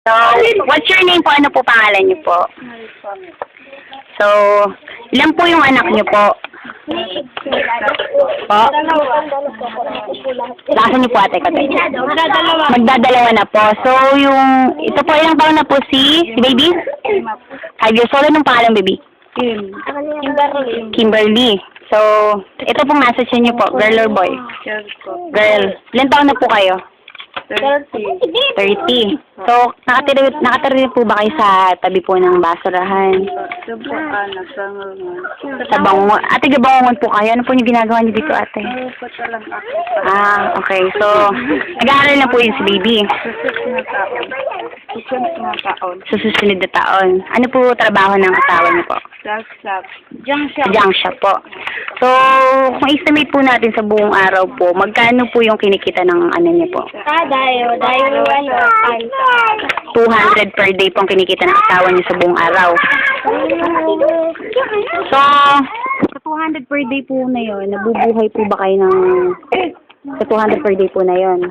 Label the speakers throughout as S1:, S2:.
S1: So, what's your name po? Ano po pangalan niyo po? So, ilan po yung anak niyo po? Po? Lakasan niyo po ate ko. Magdadalawa na po. So, ito po ilang taon na po si baby? 5 years old. Anong pangalan baby? Kimberly. So, ito pong message niyo po. Girl or boy? Girl. Ilan taon na po kayo? 30. So, nakatira po ba kayo sa tabi po ng basurahan? Sa bangon. Ate, gabangon po kayo. Ano po yung ginagawa niyo dito, ate? Okay. So, nag-aaral na po yun si baby. Sa susunod na taon. Ano po trabaho ng asawa niyo po? Junk shop po. So, kung estimate po natin sa buong araw po, magkano po yung kinikita ng ano niyo po?
S2: Dahil
S1: 200 per day pong kinikita ng asawa niyo sa buong araw. So, sa 200 per day po na yun, nabubuhay po ba kayo ng... Sa 200 per day po na yun.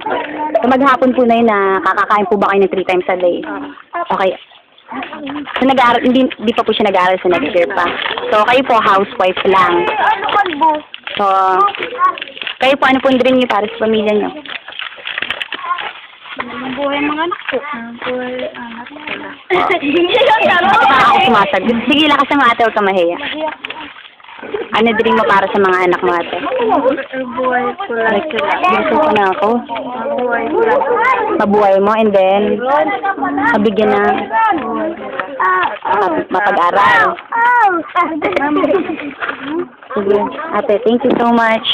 S1: So, maghapon po na yun na kakakain po ba kayo ng 3 times a day? Okay. So, nag-aaral, hindi pa po siya nag-aaral sa next year pa. So, kayo po, housewife lang. So, kayo po, ano po yung dream niyo para sa pamilya niyo?
S2: buhay mga anak ko. Buhay anak ko.
S1: Ako sumasagot. Sige, lakas ng ate, huwag ka mahiya. Ano dream mo para sa mga anak mo, ate?
S2: Buhay ko lang sila.
S1: Gusto ko na ako.
S2: Buhay ko lang.
S1: Mabuhay mo, and then, mabigyan na mapag-aral. Sige, ate, thank you so much.